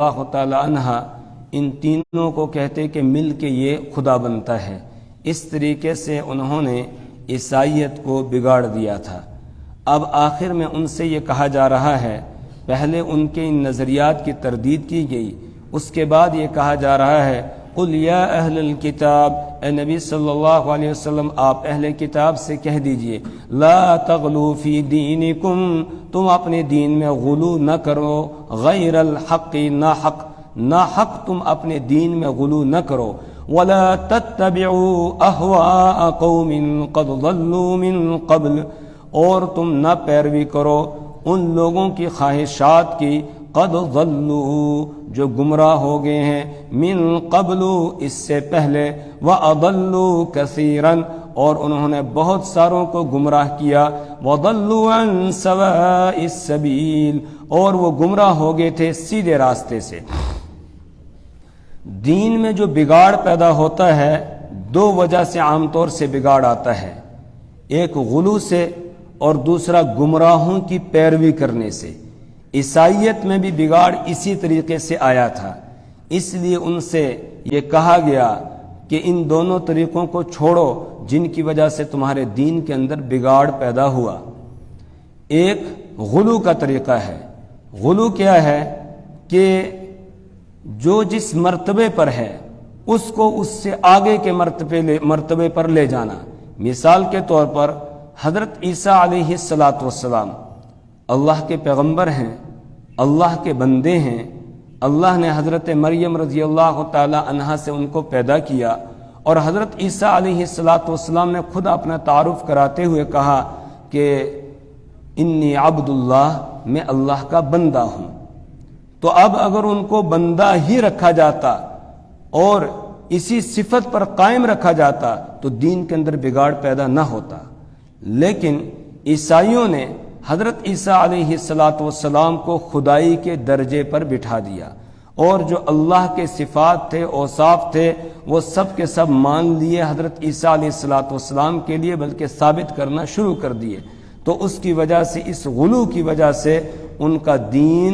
اللہ تعالی عنہ ان تینوں کو کہتے کہ مل کے یہ خدا بنتا ہے۔ اس طریقے سے انہوں نے عیسائیت کو بگاڑ دیا تھا۔ اب آخر میں ان سے یہ کہا جا رہا ہے، پہلے ان کے ان نظریات کی تردید کی گئی، اس کے بعد یہ کہا جا رہا ہے قل یا اہل الکتاب، اے نبی صلی اللہ علیہ وسلم آپ اہل کتاب سے کہہ دیجئے لا تغلو فی دینکم، تم اپنے دین میں غلو نہ کرو، غیر الحق، ناحق تم اپنے دین میں غلو نہ کرو، ولا تتبعوا اہواء قوم قد ضلوا من قبل، اور تم نہ پیروی کرو ان لوگوں کی خواہشات کی قد ضلوا جو گمراہ ہو گئے ہیں، من قبل اس سے پہلے، وَأَضَلُّوا كَثِيرًا اور انہوں نے بہت ساروں کو گمراہ کیا، وَضَلُّوا عَن سَوَاءِ السَّبِيلِ اور وہ گمراہ ہو گئے تھے سیدھے راستے سے۔ دین میں جو بگاڑ پیدا ہوتا ہے دو وجہ سے عام طور سے بگاڑ آتا ہے، ایک غلو سے اور دوسرا گمراہوں کی پیروی کرنے سے۔ عیسائیت میں بھی بگاڑ اسی طریقے سے آیا تھا، اس لیے ان سے یہ کہا گیا کہ ان دونوں طریقوں کو چھوڑو جن کی وجہ سے تمہارے دین کے اندر بگاڑ پیدا ہوا۔ ایک غلو کا طریقہ ہے۔ غلو کیا ہے کہ جو جس مرتبے پر ہے اس کو اس سے آگے کے مرتبے پر لے جانا۔ مثال کے طور پر حضرت عیسیٰ علیہ السلام اللہ کے پیغمبر ہیں، اللہ کے بندے ہیں، اللہ نے حضرت مریم رضی اللہ تعالی عنہا سے ان کو پیدا کیا، اور حضرت عیسیٰ علیہ السلام نے خود اپنا تعارف کراتے ہوئے کہا کہ انی عبد اللہ، میں اللہ کا بندہ ہوں۔ تو اب اگر ان کو بندہ ہی رکھا جاتا اور اسی صفت پر قائم رکھا جاتا تو دین کے اندر بگاڑ پیدا نہ ہوتا، لیکن عیسائیوں نے حضرت عیسیٰ علیہ السلام کو خدائی کے درجے پر بٹھا دیا، اور جو اللہ کے صفات تھے، اوصاف تھے، وہ سب کے سب مان لیے حضرت عیسیٰ علیہ السلام کے لیے، بلکہ ثابت کرنا شروع کر دیے۔ تو اس کی وجہ سے، اس غلو کی وجہ سے ان کا دین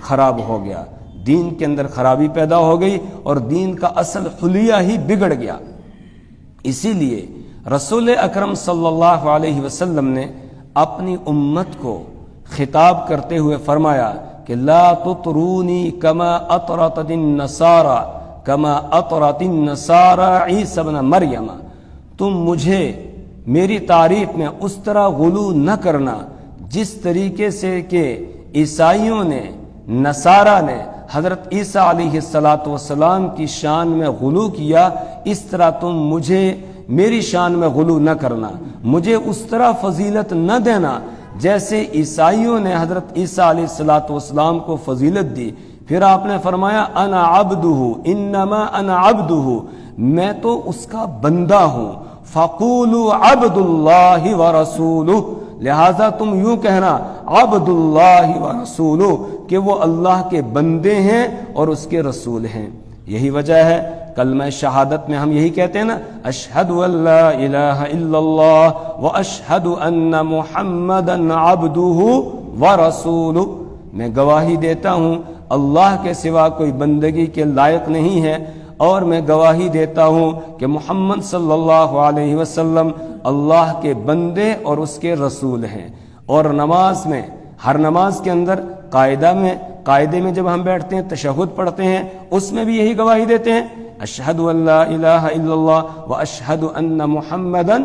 خراب ہو گیا، دین کے اندر خرابی پیدا ہو گئی اور دین کا اصل حلیہ ہی بگڑ گیا۔ اسی لیے رسول اکرم صلی اللہ علیہ وسلم نے اپنی امت کو خطاب کرتے ہوئے فرمایا کہ لا تطرونی کما اطرت النصارى عیسی ابن مریم، تم مجھے میری تعریف میں اس طرح غلو نہ کرنا جس طریقے سے کہ عیسائیوں نے، نصارہ نے حضرت عیسیٰ علیہ السلام کی شان میں غلو کیا، اس طرح تم مجھے میری شان میں غلو نہ کرنا، مجھے اس طرح فضیلت نہ دینا جیسے عیسائیوں نے حضرت عیسیٰ علیہ السلام کو فضیلت دی۔ پھر آپ نے فرمایا انا عبدہ، انما انا عبدہ، میں تو اس کا بندہ ہوں، فقولوا عبد اللہ ورسولہ، لہذا تم یوں کہنا عبد اللہ ورسولہ کہ وہ اللہ کے بندے ہیں اور اس کے رسول ہیں۔ یہی وجہ ہے کلمہ شہادت میں ہم یہی کہتے ہیں نا، اشہد ان لا الہ الا اللہ واشہد ان محمدا عبدہ ورسولہ، میں گواہی دیتا ہوں اللہ کے سوا کوئی بندگی کے لائق نہیں ہے، اور میں گواہی دیتا ہوں کہ محمد صلی اللہ علیہ وسلم اللہ کے بندے اور اس کے رسول ہیں۔ اور نماز میں، ہر نماز کے اندر قاعدے میں جب ہم بیٹھتے ہیں، تشہد پڑھتے ہیں، اس میں بھی یہی گواہی دیتے ہیں، اشہد ان لا الہ الا اللہ واشہد ان محمدا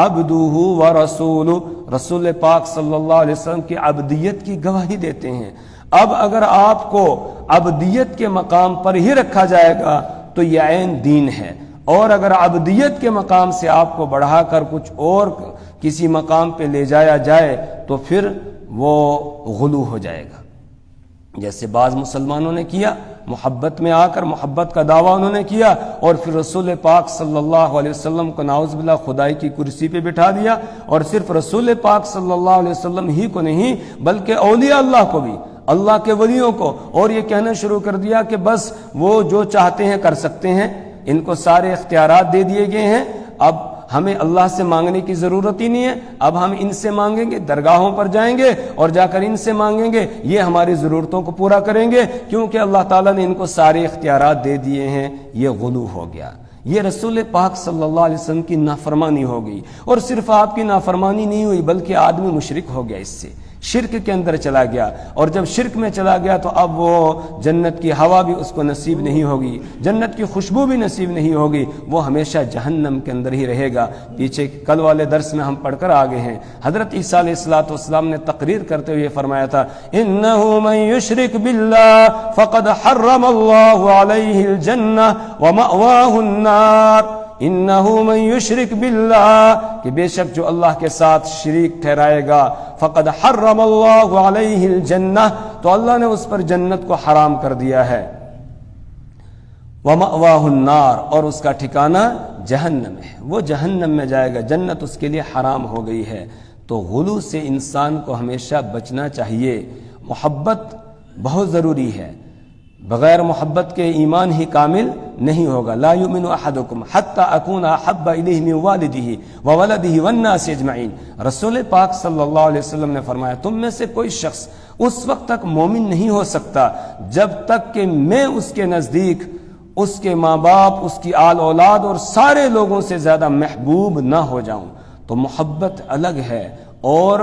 عبدہ ورسولہ، رسول پاک صلی اللہ علیہ وسلم کی عبدیت کی گواہی دیتے ہیں۔ اب اگر آپ کو عبدیت کے مقام پر ہی رکھا جائے گا تو یہ عین دین ہے، اور اگر عبدیت کے مقام سے آپ کو بڑھا کر کچھ اور کسی مقام پہ لے جایا جائے تو پھر وہ غلو ہو جائے گا، جیسے بعض مسلمانوں نے کیا، محبت میں آ کر محبت کا دعویٰ انہوں نے کیا، اور پھر رسول پاک صلی اللہ علیہ وسلم کو نعوذ باللہ خدائی کی کرسی پہ بٹھا دیا، اور صرف رسول پاک صلی اللہ علیہ وسلم ہی کو نہیں بلکہ اولیاء اللہ کو بھی، اللہ کے ولیوں کو، اور یہ کہنا شروع کر دیا کہ بس وہ جو چاہتے ہیں کر سکتے ہیں، ان کو سارے اختیارات دے دیے گئے ہیں، اب ہمیں اللہ سے مانگنے کی ضرورت ہی نہیں ہے، اب ہم ان سے مانگیں گے، درگاہوں پر جائیں گے اور جا کر ان سے مانگیں گے، یہ ہماری ضرورتوں کو پورا کریں گے کیونکہ اللہ تعالیٰ نے ان کو سارے اختیارات دے دیے ہیں۔ یہ غلو ہو گیا، یہ رسول پاک صلی اللہ علیہ وسلم کی نافرمانی ہو گئی، اور صرف آپ کی نافرمانی نہیں ہوئی بلکہ آدمی مشرک ہو گیا، اس سے شرک کے اندر چلا گیا، اور جب شرک میں چلا گیا تو اب وہ جنت کی ہوا بھی اس کو نصیب نہیں ہوگی، جنت کی خوشبو بھی نصیب نہیں ہوگی، وہ ہمیشہ جہنم کے اندر ہی رہے گا۔ پیچھے کل والے درس میں ہم پڑھ کر آگے ہیں، حضرت عیسیٰ علیہ السلام نے تقریر کرتے ہوئے فرمایا تھا، اِنَّهُ مَن يُشْرِكْ بِاللَّهِ فَقَدْ حَرَّمَ اللَّهُ عَلَيْهِ الْجَنَّةَ وَمَأْوَاهُ النَّارُ انہو من یشرک باللہ، کہ بے شک جو اللہ کے ساتھ شریک ٹھہرائے گا، فقد حرم اللہ علیہ الجنہ، تو اللہ نے اس پر جنت کو حرام کر دیا ہے، ومأواہ النار، اور اس کا ٹھکانہ جہنم ہے، وہ جہنم میں جائے گا، جنت اس کے لیے حرام ہو گئی ہے۔ تو غلو سے انسان کو ہمیشہ بچنا چاہیے۔ محبت بہت ضروری ہے، بغیر محبت کے ایمان ہی کامل نہیں ہوگا۔ لا یؤمن احدکم حتی اکون احب الیہ من والدہ وولدہ والناس اجمعین، رسول پاک صلی اللہ علیہ وسلم نے فرمایا تم میں سے کوئی شخص اس وقت تک مومن نہیں ہو سکتا جب تک کہ میں اس کے نزدیک اس کے ماں باپ، اس کی آل اولاد اور سارے لوگوں سے زیادہ محبوب نہ ہو جاؤں۔ تو محبت الگ ہے، اور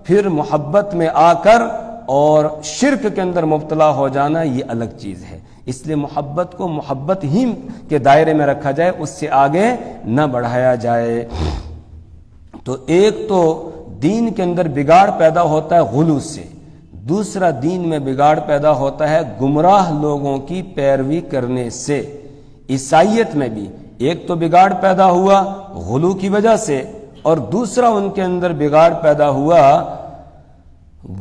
پھر محبت میں آ کر اور شرک کے اندر مبتلا ہو جانا یہ الگ چیز ہے۔ اس لیے محبت کو محبت ہی کے دائرے میں رکھا جائے، اس سے آگے نہ بڑھایا جائے۔ تو ایک تو دین کے اندر بگاڑ پیدا ہوتا ہے غلو سے، دوسرا دین میں بگاڑ پیدا ہوتا ہے گمراہ لوگوں کی پیروی کرنے سے۔ عیسائیت میں بھی ایک تو بگاڑ پیدا ہوا غلو کی وجہ سے، اور دوسرا ان کے اندر بگاڑ پیدا ہوا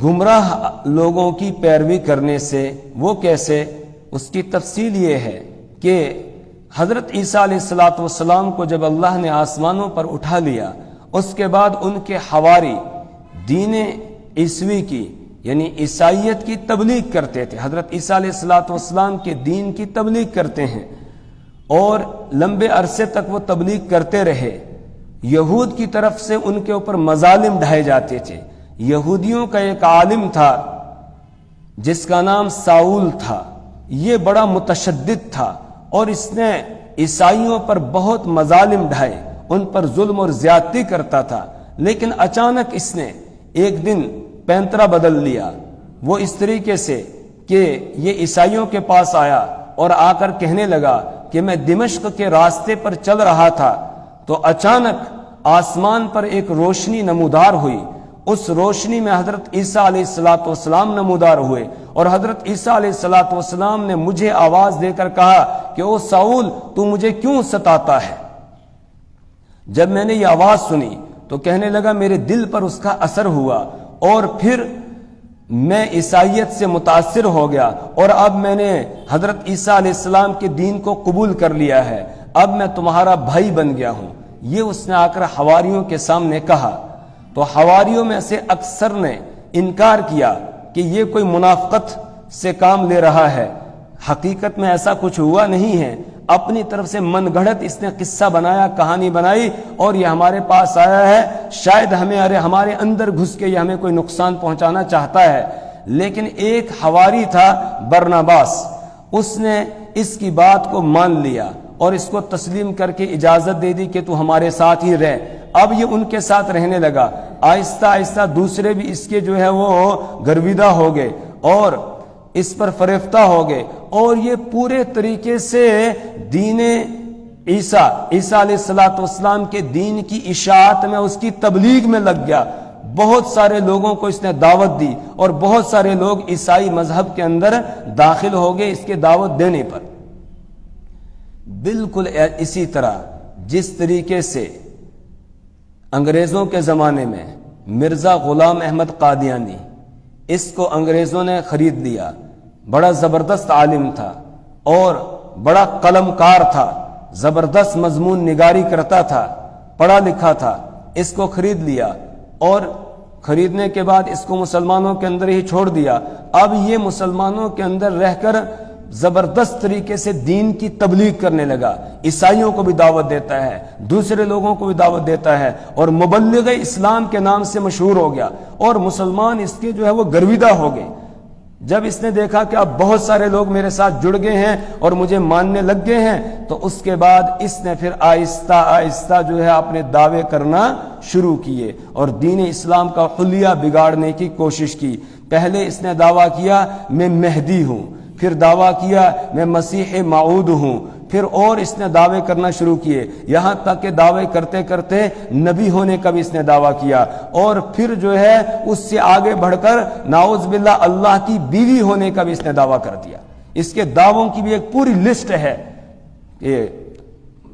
گمراہ لوگوں کی پیروی کرنے سے۔ وہ کیسے؟ اس کی تفصیل یہ ہے کہ حضرت عیسیٰ علیہ السلام کو جب اللہ نے آسمانوں پر اٹھا لیا، اس کے بعد ان کے حواری دین عیسوی کی یعنی عیسائیت کی تبلیغ کرتے تھے، حضرت عیسیٰ علیہ السلام کے دین کی تبلیغ کرتے ہیں، اور لمبے عرصے تک وہ تبلیغ کرتے رہے۔ یہود کی طرف سے ان کے اوپر مظالم ڈھائے جاتے تھے۔ یہودیوں کا ایک عالم تھا جس کا نام ساؤل تھا، یہ بڑا متشدد تھا، اور اس نے عیسائیوں پر بہت مظالم ڈھائے، ان پر ظلم اور زیادتی کرتا تھا۔ لیکن اچانک اس نے ایک دن پینترا بدل لیا، وہ اس طریقے سے کہ یہ عیسائیوں کے پاس آیا اور آ کر کہنے لگا کہ میں دمشق کے راستے پر چل رہا تھا تو اچانک آسمان پر ایک روشنی نمودار ہوئی، اس روشنی میں حضرت عیسیٰ علیہ السلام نمودار ہوئے، اور حضرت عیسیٰ علیہ السلام نے مجھے آواز دے کر کہا کہ او ساؤل تو مجھے کیوں ستاتا ہے؟ جب میں نے یہ آواز سنی تو کہنے لگا میرے دل پر اس کا اثر ہوا، اور پھر میں عیسائیت سے متاثر ہو گیا، اور اب میں نے حضرت عیسیٰ علیہ السلام کے دین کو قبول کر لیا ہے، اب میں تمہارا بھائی بن گیا ہوں۔ یہ اس نے آ کر حواریوں کے سامنے کہا، تو حواریوں میں سے اکثر نے انکار کیا کہ یہ کوئی منافقت سے کام لے رہا ہے، حقیقت میں ایسا کچھ ہوا نہیں ہے، اپنی طرف سے من گھڑت اس نے قصہ بنایا، کہانی بنائی، اور یہ ہمارے پاس آیا ہے، شاید ہمارے اندر گھس کے یہ ہمیں کوئی نقصان پہنچانا چاہتا ہے۔ لیکن ایک حواری تھا برناباس، اس نے اس کی بات کو مان لیا اور اس کو تسلیم کر کے اجازت دے دی کہ تو ہمارے ساتھ ہی رہ۔ اب یہ ان کے ساتھ رہنے لگا، آہستہ آہستہ دوسرے بھی اس کے جو ہے وہ گرویدہ ہو گئے اور اس پر فریفتہ ہو گئے، اور یہ پورے طریقے سے دین عیسیٰ علیہ السلام کے دین کی اشاعت میں، اس کی تبلیغ میں لگ گیا۔ بہت سارے لوگوں کو اس نے دعوت دی، اور بہت سارے لوگ عیسائی مذہب کے اندر داخل ہو گئے اس کے دعوت دینے پر۔ بالکل اسی طرح جس طریقے سے انگریزوں کے زمانے میں مرزا غلام احمد قادیانی، اس کو انگریزوں نے خرید لیا، بڑا زبردست عالم تھا اور بڑا قلم کار تھا، زبردست مضمون نگاری کرتا تھا، پڑھا لکھا تھا، اس کو خرید لیا، اور خریدنے کے بعد اس کو مسلمانوں کے اندر ہی چھوڑ دیا۔ اب یہ مسلمانوں کے اندر رہ کر زبردست طریقے سے دین کی تبلیغ کرنے لگا، عیسائیوں کو بھی دعوت دیتا ہے، دوسرے لوگوں کو بھی دعوت دیتا ہے، اور مبلغ اسلام کے نام سے مشہور ہو گیا، اور مسلمان اس کے جو ہے وہ گرویدہ ہو گئے۔ جب اس نے دیکھا کہ اب بہت سارے لوگ میرے ساتھ جڑ گئے ہیں اور مجھے ماننے لگ گئے ہیں، تو اس کے بعد اس نے پھر آہستہ آہستہ جو ہے اپنے دعوے کرنا شروع کیے اور دین اسلام کا حلیہ بگاڑنے کی کوشش کی۔ پہلے اس نے دعویٰ کیا میں مہدی ہوں، پھر دعویٰ کیا میں مسیح موعود ہوں، پھر اور اس نے دعوے کرنا شروع کیے، یہاں تک کہ دعوے کرتے کرتے نبی ہونے کا بھی اس نے دعویٰ کیا، اور پھر جو ہے اس سے آگے بڑھ کر نعوذ باللہ اللہ کی بیوی ہونے کا بھی اس نے دعویٰ کر دیا۔ اس کے دعووں کی بھی ایک پوری لسٹ ہے، یہ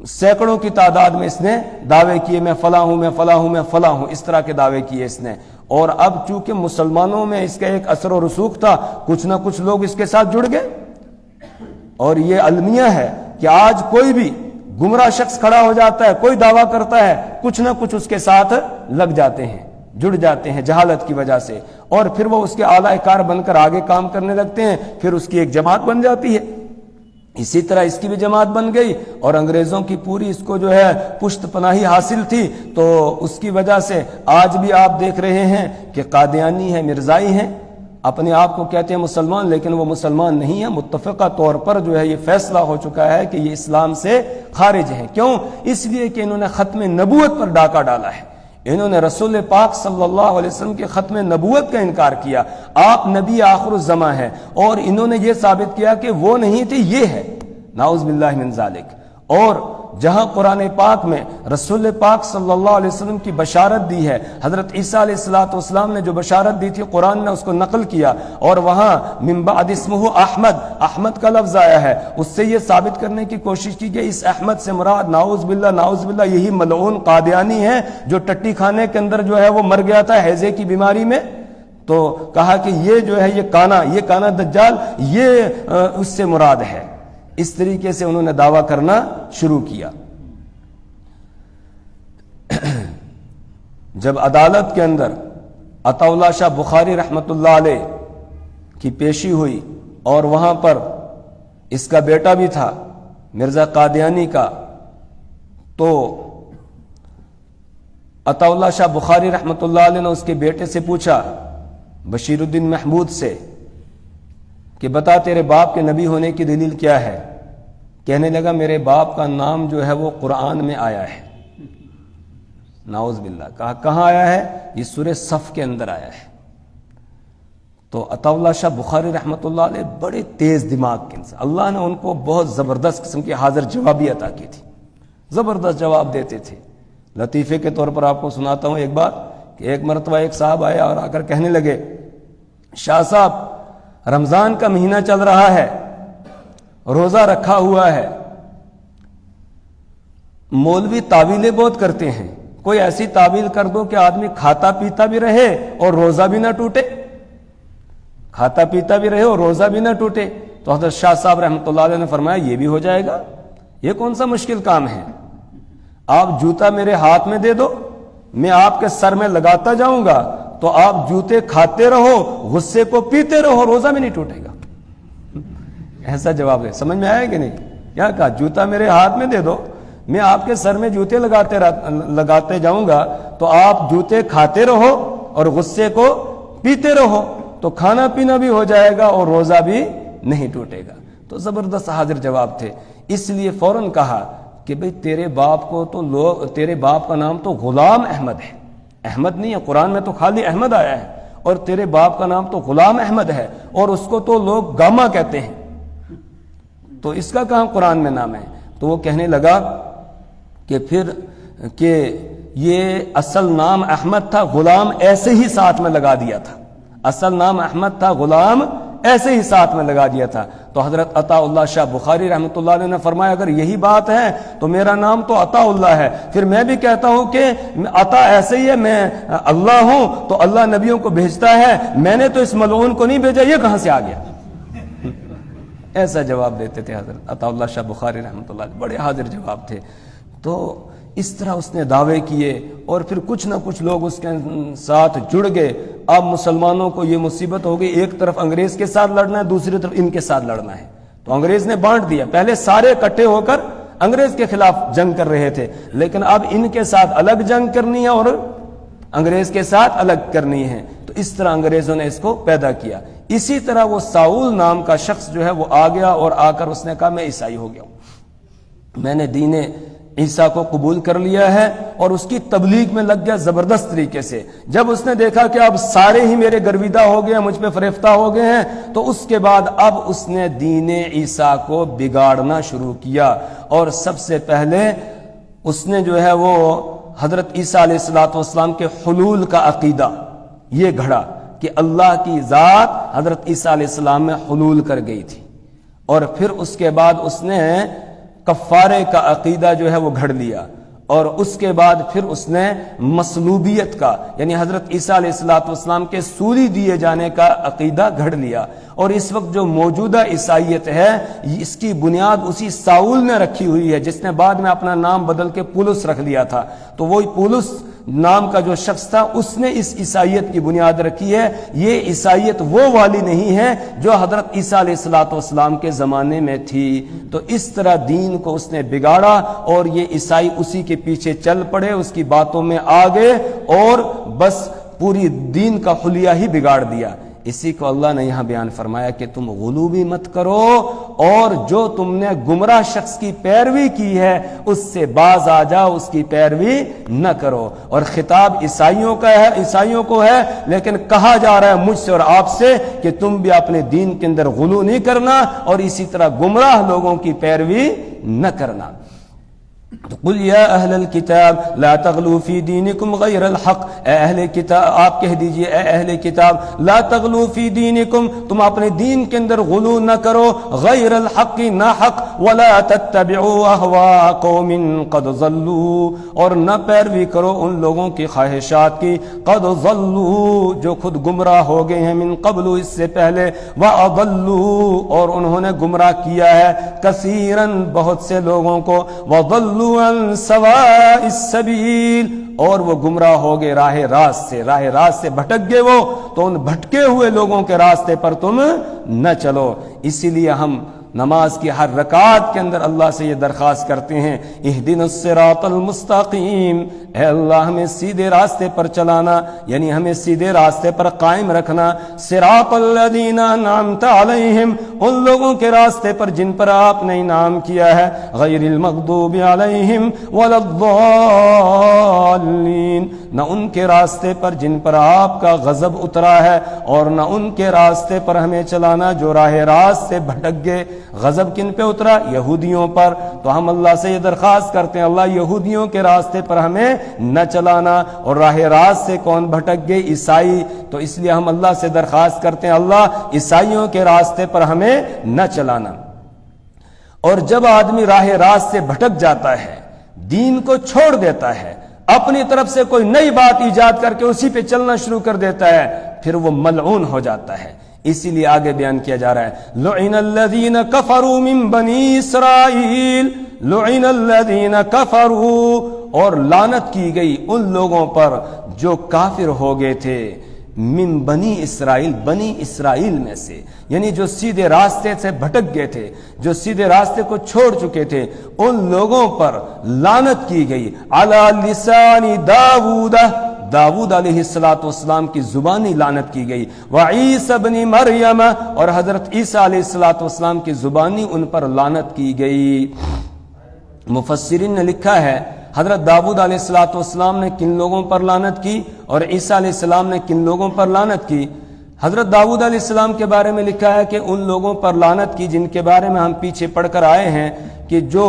سینکڑوں کی تعداد میں اس نے دعوے کیے، میں فلاں ہوں، میں فلاں ہوں، میں فلاں ہوں، اس طرح کے دعوے کیے اس نے۔ اور اب چونکہ مسلمانوں میں اس کا ایک اثر و رسوخ تھا، کچھ نہ کچھ لوگ اس کے ساتھ جڑ گئے، اور یہ المیہ ہے کہ آج کوئی بھی گمراہ شخص کھڑا ہو جاتا ہے، کوئی دعویٰ کرتا ہے، کچھ نہ کچھ اس کے ساتھ لگ جاتے ہیں، جڑ جاتے ہیں جہالت کی وجہ سے، اور پھر وہ اس کے اعلی کار بن کر آگے کام کرنے لگتے ہیں، پھر اس کی ایک جماعت بن جاتی ہے۔ اسی طرح اس کی بھی جماعت بن گئی، اور انگریزوں کی پوری اس کو جو ہے پشت پناہی حاصل تھی، تو اس کی وجہ سے آج بھی آپ دیکھ رہے ہیں کہ قادیانی ہیں، مرزائی ہیں، اپنے آپ کو کہتے ہیں مسلمان، لیکن وہ مسلمان نہیں ہیں۔ متفقہ طور پر جو ہے یہ فیصلہ ہو چکا ہے کہ یہ اسلام سے خارج ہیں۔ کیوں؟ اس لیے کہ انہوں نے ختم نبوت پر ڈاکہ ڈالا ہے، انہوں نے رسول پاک صلی اللہ علیہ وسلم کے ختم نبوت کا انکار کیا، آپ نبی آخر الزماں ہیں، اور انہوں نے یہ ثابت کیا کہ وہ نہیں تھے، یہ ہے، نعوذ باللہ من ذالک۔ اور جہاں قرآن پاک میں رسول پاک صلی اللہ علیہ وسلم کی بشارت دی ہے، حضرت عیسیٰ علیہ السلام نے جو بشارت دی تھی قرآن نے اس کو نقل کیا، اور وہاں من بعد اسمہ احمد، احمد کا لفظ آیا ہے، اس سے یہ ثابت کرنے کی کوشش کی کہ اس احمد سے مراد نعوذ باللہ یہی ملعون قادیانی ہے جو ٹٹی خانے کے اندر جو ہے وہ مر گیا تھا ہیضے کی بیماری میں۔ تو کہا کہ یہ جو ہے یہ کانا دجال یہ اس سے مراد ہے۔ اس طریقے سے انہوں نے دعویٰ کرنا شروع کیا۔ جب عدالت کے اندر عطا اللہ شاہ بخاری رحمۃ اللہ علیہ کی پیشی ہوئی، اور وہاں پر اس کا بیٹا بھی تھا مرزا قادیانی کا، تو عطا اللہ شاہ بخاری رحمۃ اللہ علیہ نے اس کے بیٹے سے پوچھا، بشیر الدین محمود سے، کہ بتا تیرے باپ کے نبی ہونے کی دلیل کیا ہے؟ کہنے لگا میرے باپ کا نام جو ہے وہ قرآن میں آیا ہے۔ نعوذ باللہ۔ کہا کہاں آیا ہے؟ یہ سورہ صف کے اندر آیا ہے۔ تو عطا اللہ شاہ بخاری رحمۃ اللہ علیہ بڑے تیز دماغ کے انسان، اللہ نے ان کو بہت زبردست قسم کی حاضر جوابی عطا کی تھی، زبردست جواب دیتے تھے۔ لطیفے کے طور پر آپ کو سناتا ہوں ایک بات، کہ ایک مرتبہ ایک صاحب آیا اور آ کر کہنے لگے، شاہ صاحب رمضان کا مہینہ چل رہا ہے، روزہ رکھا ہوا ہے، مولوی تعویلیں بہت کرتے ہیں، کوئی ایسی تعویل کر دو کہ آدمی کھاتا پیتا بھی رہے اور روزہ بھی نہ ٹوٹے، کھاتا پیتا بھی رہے اور روزہ بھی نہ ٹوٹے۔ تو حضرت شاہ صاحب رحمۃ اللہ علیہ نے فرمایا یہ بھی ہو جائے گا، یہ کون سا مشکل کام ہے؟ آپ جوتا میرے ہاتھ میں دے دو، میں آپ کے سر میں لگاتا جاؤں گا، تو آپ جوتے کھاتے رہو، غصے کو پیتے رہو، روزہ بھی نہیں ٹوٹے گا۔ ایسا جواب ہے، سمجھ میں آیا کہ نہیں؟ کیا کہا؟ جوتا میرے ہاتھ میں دے دو، میں آپ کے سر میں جوتے لگاتے جاؤں گا، تو آپ جوتے کھاتے رہو اور غصے کو پیتے رہو، تو کھانا پینا بھی ہو جائے گا اور روزہ بھی نہیں ٹوٹے گا۔ تو زبردست حاضر جواب تھے۔ اس لیے فوراً کہا کہ بھئی تیرے باپ کا نام تو غلام احمد ہے، احمد نہیں ہے، قرآن میں تو خالی احمد آیا ہے، اور تیرے باپ کا نام تو غلام احمد ہے، اور اس کو تو لوگ گاما کہتے ہیں، تو اس کا کہاں قرآن میں نام ہے؟ تو وہ کہنے لگا کہ پھر کہ یہ اصل نام احمد تھا، غلام ایسے ہی ساتھ میں لگا دیا تھا، اصل نام احمد تھا، غلام ایسے ہی ساتھ میں لگا دیا تھا۔ تو حضرت عطا اللہ شاہ بخاری رحمۃ اللہ علیہ نے فرمایا اگر یہی بات ہے تو میرا نام تو عطا اللہ ہے، پھر میں بھی کہتا ہوں کہ عطا ایسے ہی ہے، میں اللہ ہوں تو اللہ نبیوں کو بھیجتا ہے، میں نے تو اس ملعون کو نہیں بھیجا، یہ کہاں سے آ گیا؟ ایسا جواب دیتے تھے حضرت عطا اللہ شاہ بخاری رحمۃ اللہ علیہ، بڑے حاضر جواب تھے۔ تو اس طرح اس نے دعوے کیے، اور پھر کچھ نہ کچھ لوگ اس کے ساتھ جڑ گئے۔ اب مسلمانوں کو یہ مصیبت ہو گئی، ایک طرف انگریز کے ساتھ لڑنا ہے، دوسری طرف ان کے ساتھ لڑنا ہے، تو انگریز نے بانٹ دیا. پہلے سارے اکٹھے ہو کر انگریز کے خلاف جنگ کر رہے تھے، لیکن اب ان کے ساتھ الگ جنگ کرنی ہے اور انگریز کے ساتھ الگ کرنی ہے. تو اس طرح انگریزوں نے اس کو پیدا کیا. اسی طرح وہ ساؤل نام کا شخص جو ہے وہ آ گیا اور آ کر اس نے کہا میں عیسائی ہو گیا ہوں، میں نے دین عیسیٰ کو قبول کر لیا ہے، اور اس کی تبلیغ میں لگ گیا زبردست طریقے سے. جب اس نے دیکھا کہ اب سارے ہی میرے گرویدہ ہو گئے ہیں، مجھ پہ فریفتہ ہو گئے ہیں، تو اس کے بعد اب اس نے دین عیسیٰ کو بگاڑنا شروع کیا. اور سب سے پہلے اس نے جو ہے وہ حضرت عیسیٰ علیہ السلام کے حلول کا عقیدہ یہ گھڑا کہ اللہ کی ذات حضرت عیسیٰ علیہ السلام میں حلول کر گئی تھی. اور پھر اس کے بعد اس نے کفارے کا عقیدہ جو ہے وہ گھڑ لیا. اور اس کے بعد پھر اس نے مصلوبیت کا یعنی حضرت عیسیٰ علیہ السلام کے سولی دیے جانے کا عقیدہ گھڑ لیا. اور اس وقت جو موجودہ عیسائیت ہے اس کی بنیاد اسی ساؤل نے رکھی ہوئی ہے، جس نے بعد میں اپنا نام بدل کے پولس رکھ لیا تھا. تو وہی پولس نام کا جو شخص تھا اس نے اس عیسائیت کی بنیاد رکھی ہے. یہ عیسائیت وہ والی نہیں ہے جو حضرت عیسیٰ علیہ السلام کے زمانے میں تھی. تو اس طرح دین کو اس نے بگاڑا اور یہ عیسائی اسی کے پیچھے چل پڑے، اس کی باتوں میں آ گئے اور بس پوری دین کا حلیہ ہی بگاڑ دیا. اسی کو اللہ نے یہاں بیان فرمایا کہ تم غلو بھی مت کرو، اور جو تم نے گمراہ شخص کی پیروی کی ہے اس سے باز آ جاؤ، اس کی پیروی نہ کرو. اور خطاب عیسائیوں کا ہے، عیسائیوں کو ہے، لیکن کہا جا رہا ہے مجھ سے اور آپ سے کہ تم بھی اپنے دین کے اندر غلو نہیں کرنا اور اسی طرح گمراہ لوگوں کی پیروی نہ کرنا. قل یا اہل الکتاب لا تغلو فی دینکم غیر الحق، اے اہل کتاب آپ کہہ دیجئے اے اہل کتاب لا تغلو فی دینکم، تم اپنے دین کے اندر غلو نہ کرو، غیر الحق نہ حق، ولا تتبعوا اہواء قوم قد ضلوا، اور نہ پیروی کرو ان لوگوں کی خواہشات کی، قد ضلوا جو خود گمراہ ہو گئے ہیں، من قبل اس سے پہلے، واضلوا اور انہوں نے گمراہ کیا ہے، کثیرا بہت سے لوگوں کو، وضلوا عن سواء السبیل اور وہ گمراہ ہو گئے راہ راست سے بھٹک گئے وہ، تو ان بھٹکے ہوئے لوگوں کے راستے پر تم نہ چلو. اسی لیے ہم نماز کی ہر رکعت کے اندر اللہ سے یہ درخواست کرتے ہیں اہدنا الصراط المستقیم، اے اللہ ہمیں سیدھے راستے پر چلانا، یعنی ہمیں سیدھے راستے پر قائم رکھنا. صراط الذین انعمت علیہم ان لوگوں کے راستے پر جن پر آپ نے انعام کیا ہے، غیر المغضوب علیہم ولا الضالین نہ ان کے راستے پر جن پر آپ کا غضب اترا ہے اور نہ ان کے راستے پر ہمیں چلانا جو راہ راست سے بھٹک گئے. غضب کن پہ اترا؟ یہودیوں پر. تو ہم اللہ سے یہ درخواست کرتے ہیں اللہ یہودیوں کے راستے پر ہمیں نہ چلانا. اور راہ راست سے کون بھٹک گئے؟ عیسائی. تو اس لیے ہم اللہ سے درخواست کرتے ہیں اللہ عیسائیوں کے راستے پر ہمیں نہ چلانا. اور جب آدمی راہ راست سے بھٹک جاتا ہے، دین کو چھوڑ دیتا ہے، اپنی طرف سے کوئی نئی بات ایجاد کر کے اسی پہ چلنا شروع کر دیتا ہے، پھر وہ ملعون ہو جاتا ہے. اسی لیے آگے بیان کیا جا رہا ہے لعن الذین کفروا من بنی اسرائیل، لعن الذین کفروا اور لعنت کی گئی ان لوگوں پر جو کافر ہو گئے تھے، من بنی اسرائیل بنی اسرائیل میں سے، یعنی جو سیدھے راستے سے بھٹک گئے تھے، جو سیدھے راستے کو چھوڑ چکے تھے، ان لوگوں پر لعنت کی گئی. علی لسان داؤد علیہ السلام کی زبانی لعنت کی گئی. وعیسی ابن مریم اور حضرت عیسیٰ علیہ السلام کی زبانی ان پر لعنت کی گئی. مفسرین نے لکھا ہے حضرت داؤد علیہ السلام نے کن لوگوں پر لعنت کی اور عیسیٰ علیہ السلام نے کن لوگوں پر لعنت کی. حضرت داؤد علیہ السلام کے بارے میں لکھا ہے کہ ان لوگوں پر لعنت کی جن کے بارے میں ہم پیچھے پڑھ کر آئے ہیں کہ جو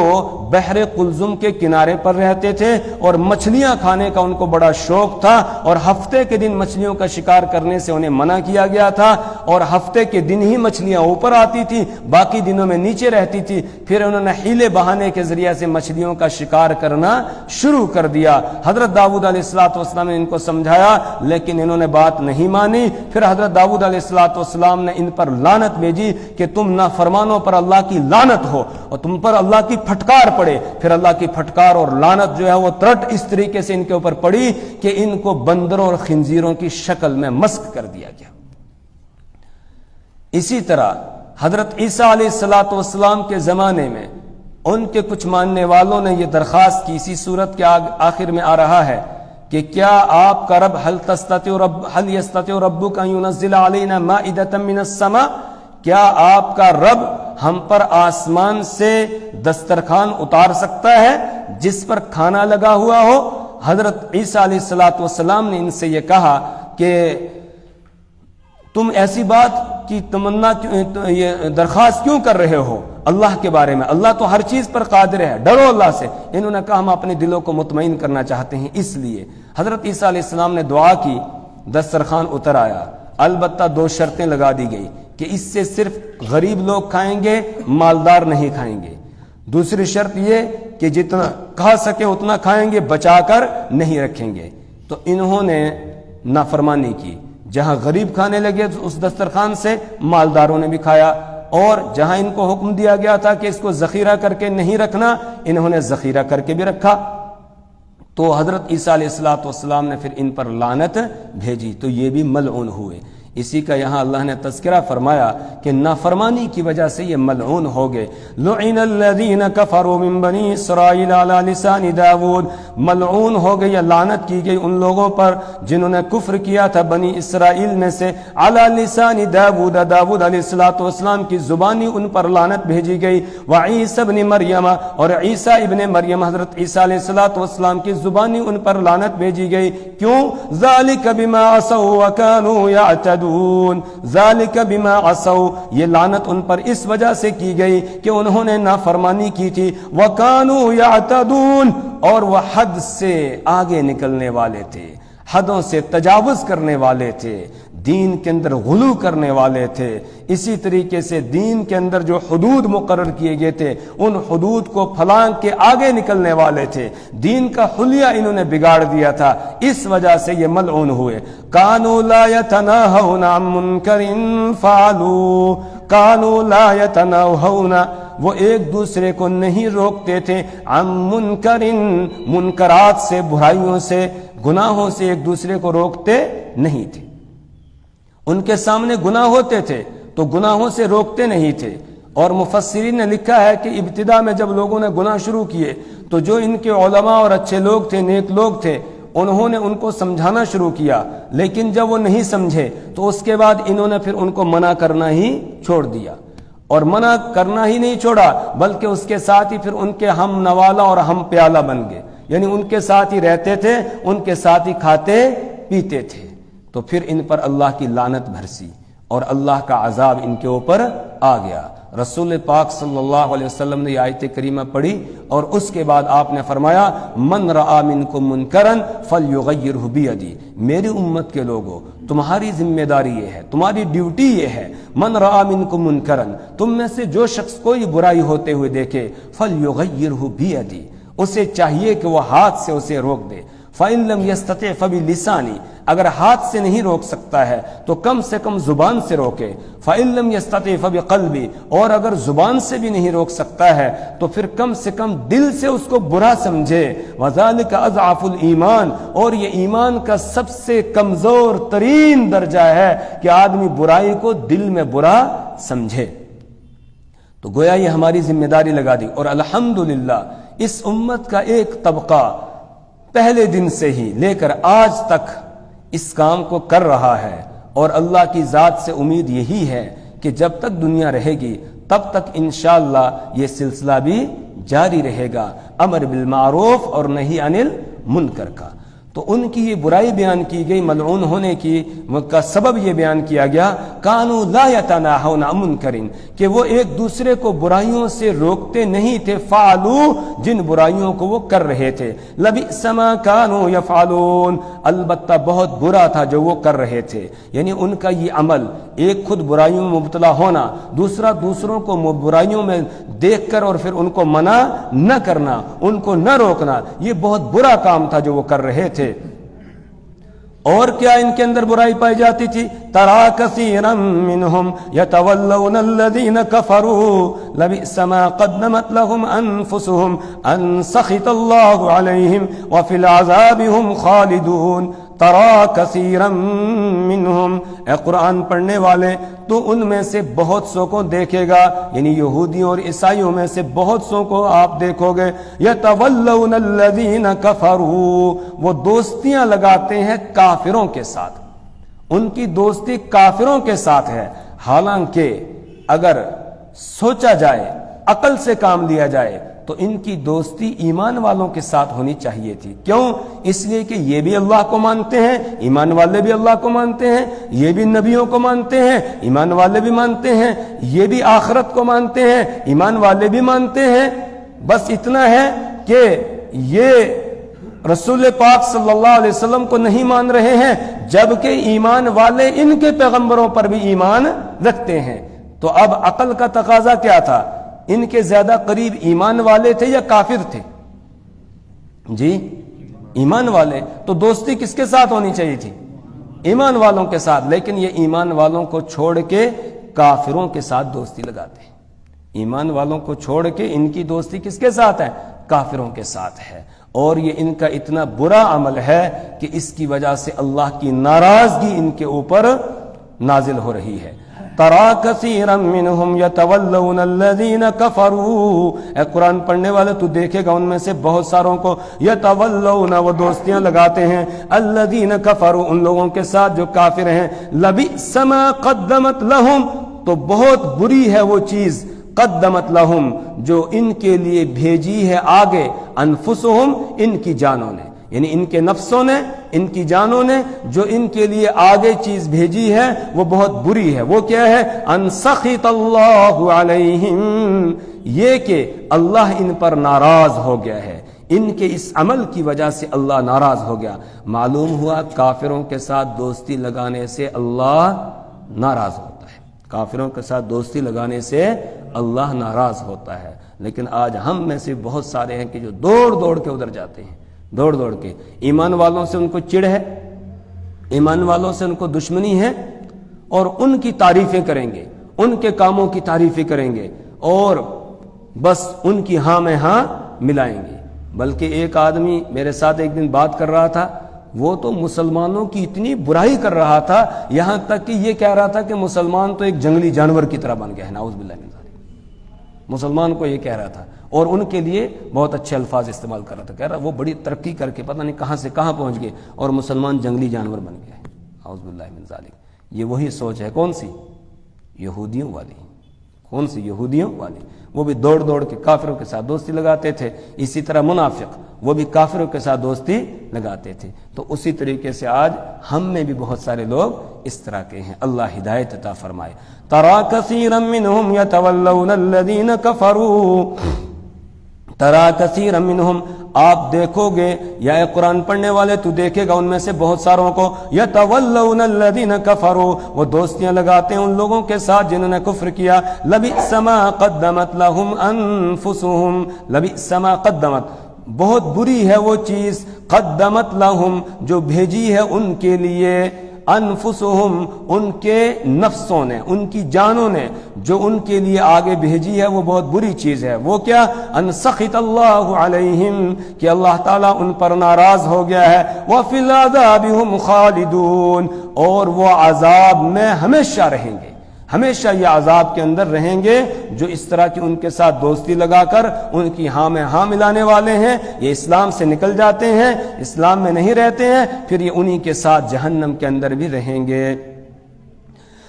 بحر قلزم کے کنارے پر رہتے تھے اور مچھلیاں کھانے کا ان کو بڑا شوق تھا، اور ہفتے کے دن مچھلیوں کا شکار کرنے سے انہیں منع کیا گیا تھا، اور ہفتے کے دن ہی مچھلیاں اوپر آتی تھی، باقی دنوں میں نیچے رہتی تھی. پھر انہوں نے حیلے بہانے کے ذریعے سے مچھلیوں کا شکار کرنا شروع کر دیا. حضرت داؤد علیہ السلام نے ان کو سمجھایا لیکن انہوں نے بات نہیں مانی. پھر حضرت داؤد علیہ السلام نے ان پر لعنت بھیجی کہ تم نافرمانوں پر اللہ کی لعنت ہو اور تم پر اللہ کی پھٹکار پڑے. پھر اللہ کی پھٹکار اور لعنت جو ہے وہ ترٹ اس طریقے سے ان کے اوپر پڑی کہ ان کو بندروں اور خنزیروں کی شکل میں مسخ کر دیا گیا. اسی طرح حضرت عیسیٰ علیہ السلام کے زمانے میں ان کے کچھ ماننے والوں نے یہ درخواست کی، اسی صورت کے آخر میں آ رہا ہے کہ کیا آپ کا رب هل يستطيع ربك ان ينزل علينا مائدة من السماء، کیا آپ کا رب ہم پر آسمان سے دسترخوان اتار سکتا ہے جس پر کھانا لگا ہوا ہو؟ حضرت عیسیٰ علیہ السلام نے ان سے یہ کہا کہ تم ایسی بات کی تمنا یہ درخواست کیوں کر رہے ہو اللہ کے بارے میں؟ اللہ تو ہر چیز پر قادر ہے، ڈرو اللہ سے۔ انہوں نے کہا ہم اپنے دلوں کو مطمئن کرنا چاہتے ہیں، اس لیے حضرت عیسیٰ علیہ السلام نے دعا کی، دسترخوان اتر آیا۔ البتہ 2 شرطیں لگا دی گئی کہ اس سے صرف غریب لوگ کھائیں گے، مالدار نہیں کھائیں گے۔ دوسری شرط یہ کہ جتنا کھا سکے اتنا کھائیں گے، بچا کر نہیں رکھیں گے۔ تو انہوں نے نافرمانی کی، جہاں غریب کھانے لگے اس دسترخوان سے، مالداروں نے بھی کھایا، اور جہاں ان کو حکم دیا گیا تھا کہ اس کو ذخیرہ کر کے نہیں رکھنا، انہوں نے ذخیرہ کر کے بھی رکھا۔ تو حضرت عیسیٰ علیہ السلام نے پھر ان پر لعنت بھیجی، تو یہ بھی ملعون ہوئے۔ اسی کا یہاں اللہ نے تذکرہ فرمایا کہ نافرمانی کی وجہ سے یہ ملعون ہو گئے۔ لعن الذین کفروا من بنی اسرائیل علی لسان داود، ملعون ہو گئی یا لعنت کی گئی ان لوگوں پر جنہوں نے کفر کیا تھا بنی اسرائیل میں سے، علی لسان داود، داود علیہ السلام کی زبانی ان پر لعنت بھیجی گئی۔ وعیسی ابن مریم، اور عیسیٰ ابن مریم حضرت عیسیٰ علیہ السلام کی زبانی ان پر لعنت بھیجی گئی۔ کیوں؟ ذالک بما عصوا وکانوا یعتدون، ذالک بما عصوا، یہ لعنت ان پر اس وجہ سے کی گئی کہ انہوں نے نافرمانی کی تھی، وکانوا یعتدون، اور وہ حد سے آگے نکلنے والے تھے، حدوں سے تجاوز کرنے والے تھے، دین کے اندر غلو کرنے والے تھے۔ اسی طریقے سے دین کے اندر جو حدود مقرر کیے گئے تھے ان حدود کو پھلانگ کے آگے نکلنے والے تھے، دین کا حلیہ انہوں نے بگاڑ دیا تھا، اس وجہ سے یہ ملعون ہوئے۔ کانوا لا یتناہون عن منکر فعلوا، کانوا لا یتناہون، وہ ایک دوسرے کو نہیں روکتے تھے، عن منکر، منکرات سے، برائیوں سے، گناہوں سے ایک دوسرے کو روکتے نہیں تھے۔ ان کے سامنے گناہ ہوتے تھے تو گناہوں سے روکتے نہیں تھے، اور مفسرین نے لکھا ہے کہ ابتدا میں جب لوگوں نے گناہ شروع کیے تو جو ان کے علماء اور اچھے لوگ تھے، نیک لوگ تھے، انہوں نے ان کو سمجھانا شروع کیا، لیکن جب وہ نہیں سمجھے تو اس کے بعد انہوں نے پھر ان کو منع کرنا ہی چھوڑ دیا، اور منع کرنا ہی نہیں چھوڑا بلکہ اس کے ساتھ ہی پھر ان کے ہم نوالا اور ہم پیالہ بن گئے، یعنی ان کے ساتھ ہی رہتے تھے، ان کے ساتھ ہی کھاتے پیتے تھے۔ تو پھر ان پر اللہ کی لعنت بھرسی اور اللہ کا عذاب ان کے اوپر آ گیا۔ رسول پاک صلی اللہ علیہ وسلم نے یہ آیت کریمہ پڑھی اور اس کے بعد آپ نے فرمایا من رآ منکم منکرا فلیغیرہ بیدی، میری امت کے لوگوں تمہاری ذمہ داری یہ ہے، تمہاری ڈیوٹی یہ ہے، من رآ منکم منکرا، تم میں سے جو شخص کوئی برائی ہوتے ہوئے دیکھے، فلیغیرہ بیدی، اسے چاہیے کہ وہ ہاتھ سے اسے روک دے۔ فَإِن لَمْ يَسْتَطِعْ فَبِلِسَانِهِ، اگر ہاتھ سے نہیں روک سکتا ہے تو کم سے کم زبان سے روکے۔ فَإِن لَمْ يَسْتَطِعْ فَبِقَلْبِهِ، اور اگر زبان سے بھی نہیں روک سکتا ہے تو پھر کم سے کم دل سے اس کو برا سمجھے۔ وَذَلِكَ أَضْعَفُ الْإِيمَانِ، اور یہ ایمان کا سب سے کمزور ترین درجہ ہے کہ آدمی برائی کو دل میں برا سمجھے۔ تو گویا یہ ہماری ذمہ داری لگا دی، اور الحمدللہ اس امت کا ایک طبقہ پہلے دن سے ہی لے کر آج تک اس کام کو کر رہا ہے، اور اللہ کی ذات سے امید یہی ہے کہ جب تک دنیا رہے گی تب تک انشاءاللہ یہ سلسلہ بھی جاری رہے گا، امر بالمعروف اور نہی عن المنکر کا۔ تو ان کی یہ برائی بیان کی گئی، ملعون ہونے کی کا سبب یہ بیان کیا گیا، کانوا لا یتناہون عن منکر، کہ وہ ایک دوسرے کو برائیوں سے روکتے نہیں تھے، فعلوا، جن برائیوں کو وہ کر رہے تھے، لبئس ما کانوا یفعلون، البتہ بہت برا تھا جو وہ کر رہے تھے۔ یعنی ان کا یہ عمل، ایک خود برائیوں میں مبتلا ہونا، دوسرا دوسروں کو برائیوں میں دیکھ کر اور پھر ان کو منع نہ کرنا، ان کو نہ روکنا، یہ بہت برا کام تھا جو وہ کر رہے تھے۔ اور کیا ان کے اندر برائی پائی جاتی تھی؟ ترا کثیرا منہم یتولون الذین کفروا لبئس ما قدمت لهم انفسهم ان سخط اللہ علیہم وفی العذاب هم خالدون۔ ترا کثیرا منہم، اے قرآن پڑھنے والے تو ان میں سے بہت سو کو دیکھے گا، یعنی یہودیوں اور عیسائیوں میں سے بہت سو کو آپ دیکھو گے، یتولون الذین کفروا، وہ دوستیاں لگاتے ہیں کافروں کے ساتھ، ان کی دوستی کافروں کے ساتھ ہے۔ حالانکہ اگر سوچا جائے، عقل سے کام لیا جائے تو ان کی دوستی ایمان والوں کے ساتھ ہونی چاہیے تھی۔ کیوں؟ اس لیے کہ یہ بھی اللہ کو مانتے ہیں، ایمان والے بھی اللہ کو مانتے ہیں، یہ بھی نبیوں کو مانتے ہیں، ایمان والے بھی مانتے ہیں، یہ بھی آخرت کو مانتے ہیں، ایمان والے بھی مانتے ہیں۔ بس اتنا ہے کہ یہ رسول پاک صلی اللہ علیہ وسلم کو نہیں مان رہے ہیں، جبکہ ایمان والے ان کے پیغمبروں پر بھی ایمان رکھتے ہیں۔ تو اب عقل کا تقاضا کیا تھا؟ ان کے زیادہ قریب ایمان والے تھے یا کافر تھے؟ جی ایمان والے، تو دوستی کس کے ساتھ ہونی چاہیے تھی؟ ایمان والوں کے ساتھ، لیکن یہ ایمان والوں کو چھوڑ کے کافروں کے ساتھ دوستی لگاتے ہیں۔ ایمان والوں کو چھوڑ کے ان کی دوستی کس کے ساتھ ہے؟ کافروں کے ساتھ ہے، اور یہ ان کا اتنا برا عمل ہے کہ اس کی وجہ سے اللہ کی ناراضگی ان کے اوپر نازل ہو رہی ہے۔ ترا کثیرا منہم یتولون الذین کفروا، اے قرآن پڑھنے والے تو دیکھے گا ان میں سے بہت ساروں کو، یتولون، وہ دوستیاں لگاتے ہیں، الذین کفروا، ان لوگوں کے ساتھ جو کافر ہیں، لبئس ما قدمت لہم، تو بہت بری ہے وہ چیز، قدمت لہم، جو ان کے لیے بھیجی ہے آگے، انفسہم، ان کی جانوں نے، یعنی ان کے نفسوں نے، ان کی جانوں نے جو ان کے لیے آگے چیز بھیجی ہے وہ بہت بری ہے۔ وہ کیا ہے؟ ان سخط اللہ علیہم، یہ کہ اللہ ان پر ناراض ہو گیا ہے، ان کے اس عمل کی وجہ سے اللہ ناراض ہو گیا۔ معلوم ہوا کافروں کے ساتھ دوستی لگانے سے اللہ ناراض ہوتا ہے، کافروں کے ساتھ دوستی لگانے سے اللہ ناراض ہوتا ہے۔ لیکن آج ہم میں سے بہت سارے ہیں کہ جو دوڑ دوڑ کے ادھر جاتے ہیں، دوڑ دوڑ کے، ایمان والوں سے ان کو چڑ ہے، ایمان والوں سے ان کو دشمنی ہے، اور ان کی تعریفیں کریں گے، ان کے کاموں کی تعریفیں کریں گے، اور بس ان کی ہاں میں ہاں ملائیں گے۔ بلکہ ایک آدمی میرے ساتھ ایک دن بات کر رہا تھا، وہ تو مسلمانوں کی اتنی برائی کر رہا تھا، یہاں تک کہ یہ کہہ رہا تھا کہ مسلمان تو ایک جنگلی جانور کی طرح بن گیا ہے، نعوذ باللہ من ذالک۔ مسلمان کو یہ کہہ رہا تھا، اور ان کے لیے بہت اچھے الفاظ استعمال کر رہا تھا، کہہ رہا وہ بڑی ترقی کر کے پتہ نہیں کہاں سے کہاں پہنچ گئے، اور مسلمان جنگلی جانور بن گئے، اعوذ باللہ من ذالک۔ یہ وہی سوچ ہے، کون سی؟ یہودیوں والی، کون سی؟ یہودیوں والی۔ وہ بھی دوڑ دوڑ کے کافروں کے ساتھ دوستی لگاتے تھے، اسی طرح منافق وہ بھی کافروں کے ساتھ دوستی لگاتے تھے۔ تو اسی طریقے سے آج ہم میں بھی بہت سارے لوگ اس طرح کے ہیں، اللہ ہدایت عطا فرمائے۔ ترا کثیرا منہم یتولون الذین کفروا، ترا کثیرا منہم، آپ دیکھو گے یا اے قرآن پڑھنے والے تو دیکھے گا ان میں سے بہت ساروں کو، یتولون الذین کفروا، وہ دوستیاں لگاتے ہیں ان لوگوں کے ساتھ جنہوں نے کفر کیا، لبئس ما قدمت لہم انفسہم، لبئس ما قدمت، بہت بری ہے وہ چیز، قدمت لہم، جو بھیجی ہے ان کے لیے، انفسہم، ان کے نفسوں نے، ان کی جانوں نے جو ان کے لیے آگے بھیجی ہے وہ بہت بری چیز ہے۔ وہ کیا؟ ان سخط اللہ علیہم، کہ اللہ تعالیٰ ان پر ناراض ہو گیا ہے، وفی العذاب ہم خالدون، اور وہ عذاب میں ہمیشہ رہیں گے، ہمیشہ یہ عذاب کے اندر رہیں گے۔ جو اس طرح کی ان کے ساتھ دوستی لگا کر ان کی ہاں میں ہاں ملانے والے ہیں، یہ اسلام سے نکل جاتے ہیں، اسلام میں نہیں رہتے ہیں، پھر یہ انہی کے ساتھ جہنم کے اندر بھی رہیں گے۔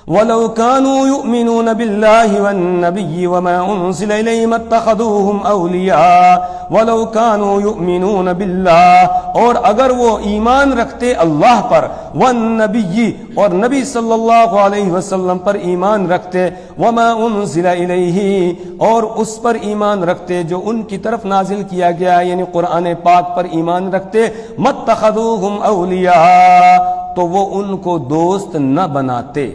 وَلَوْ كَانُوا يُؤْمِنُونَ بِاللَّهِ وَالنَّبِيِّ وَمَا أُنزِلَ إِلَيْهِمْ اتَّخَذُوهُمْ أَوْلِيَاءَ وَلَوْ كَانُوا يُؤْمِنُونَ بِاللَّهِ، اور اگر وہ ایمان رکھتے اللہ پر، وَالنَّبِيِّ، اور نبی صلی اللہ علیہ وسلم پر ایمان رکھتے، وَمَا أُنزِلَ إِلَيْهِ، اور اس پر ایمان رکھتے جو ان کی طرف نازل کیا گیا ہے، یعنی قرآن پاک پر ایمان رکھتے، مَتَّخَذُوهُمْ أَوْلِيَاءَ، تو وہ ان کو دوست نہ بناتے۔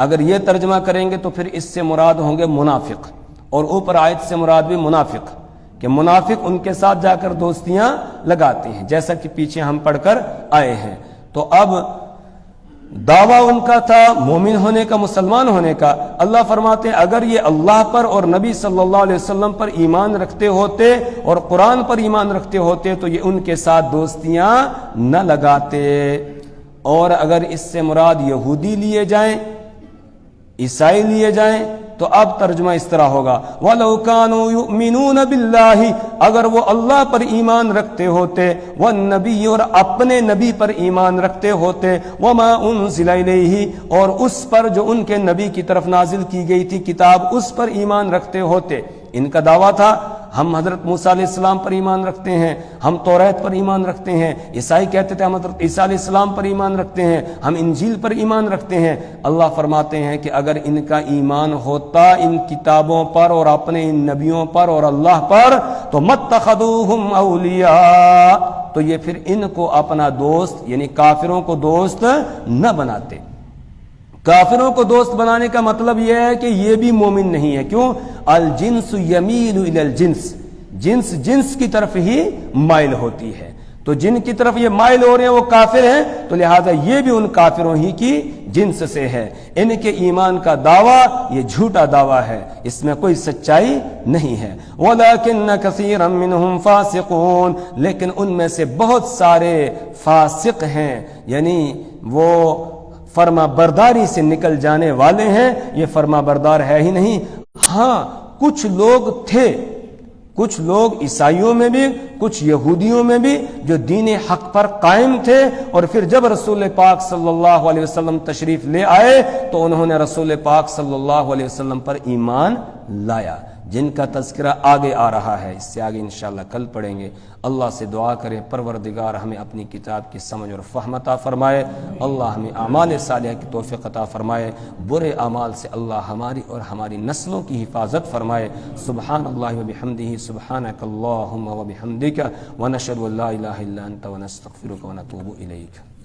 اگر یہ ترجمہ کریں گے تو پھر اس سے مراد ہوں گے منافق، اور اوپر آیت سے مراد بھی منافق، کہ منافق ان کے ساتھ جا کر دوستیاں لگاتے ہیں، جیسا کہ پیچھے ہم پڑھ کر آئے ہیں۔ تو اب دعویٰ ان کا تھا مومن ہونے کا، مسلمان ہونے کا۔ اللہ فرماتے ہیں اگر یہ اللہ پر اور نبی صلی اللہ علیہ وسلم پر ایمان رکھتے ہوتے اور قرآن پر ایمان رکھتے ہوتے تو یہ ان کے ساتھ دوستیاں نہ لگاتے۔ اور اگر اس سے مراد یہودی لیے جائیں، عیسائی لیے جائیں تو اب ترجمہ اس طرح ہوگا وَلَوْ كَانُوا يُؤْمِنُونَ بِاللَّهِ، اگر وہ اللہ پر ایمان رکھتے ہوتے، وَالنَّبِيِّ اور اپنے نبی پر ایمان رکھتے ہوتے، وَمَا أُنزِلَ إِلَيْهِ اور اس پر جو ان کے نبی کی طرف نازل کی گئی تھی کتاب، اس پر ایمان رکھتے ہوتے۔ ان کا دعویٰ تھا ہم حضرت موسیٰ علیہ السلام پر ایمان رکھتے ہیں، ہم توریت پر ایمان رکھتے ہیں، عیسائی کہتے تھے ہم حضرت عیسیٰ علیہ السلام پر ایمان رکھتے ہیں، ہم انجیل پر ایمان رکھتے ہیں۔ اللہ فرماتے ہیں کہ اگر ان کا ایمان ہوتا ان کتابوں پر اور اپنے ان نبیوں پر اور اللہ پر تو مَتَّخَذُوهُمْ أَوْلِيَاءَ، تو یہ پھر ان کو اپنا دوست یعنی کافروں کو دوست نہ بناتے۔ کافروں کو دوست بنانے کا مطلب یہ ہے کہ یہ بھی مومن نہیں ہے۔ کیوں؟ الجنس یمیل الی الجنس، جنس جنس کی طرف ہی مائل ہوتی ہے، تو جن کی طرف یہ مائل ہو رہے ہیں وہ کافر ہیں، تو لہذا یہ بھی ان کافروں ہی کی جنس سے ہے۔ ان کے ایمان کا دعویٰ یہ جھوٹا دعویٰ ہے، اس میں کوئی سچائی نہیں ہے۔ وَلَكِنَّ كَثِيرًا مِّنْهُمْ فَاسِقُونَ، لیکن ان میں سے بہت سارے فاسق ہیں، یعنی وہ فرما برداری سے نکل جانے والے ہیں، یہ فرما بردار ہے ہی نہیں۔ ہاں کچھ لوگ تھے، کچھ لوگ عیسائیوں میں بھی، کچھ یہودیوں میں بھی جو دین حق پر قائم تھے، اور پھر جب رسول پاک صلی اللہ علیہ وسلم تشریف لے آئے تو انہوں نے رسول پاک صلی اللہ علیہ وسلم پر ایمان لایا، جن کا تذکرہ آگے آ رہا ہے، اس سے آگے انشاءاللہ کل پڑھیں گے۔ اللہ سے دعا کریں پروردگار ہمیں اپنی کتاب کی سمجھ اور فہم عطا فرمائے، اللہ ہمیں اعمال صالحہ کی توفیق عطا فرمائے، برے اعمال سے اللہ ہماری اور ہماری نسلوں کی حفاظت فرمائے۔ سبحان اللہ و بحمدہ، سبحانک اللہم و بحمدک، ونشہد ان لا الہ الا انت ونستغفرک ونتوب الیک۔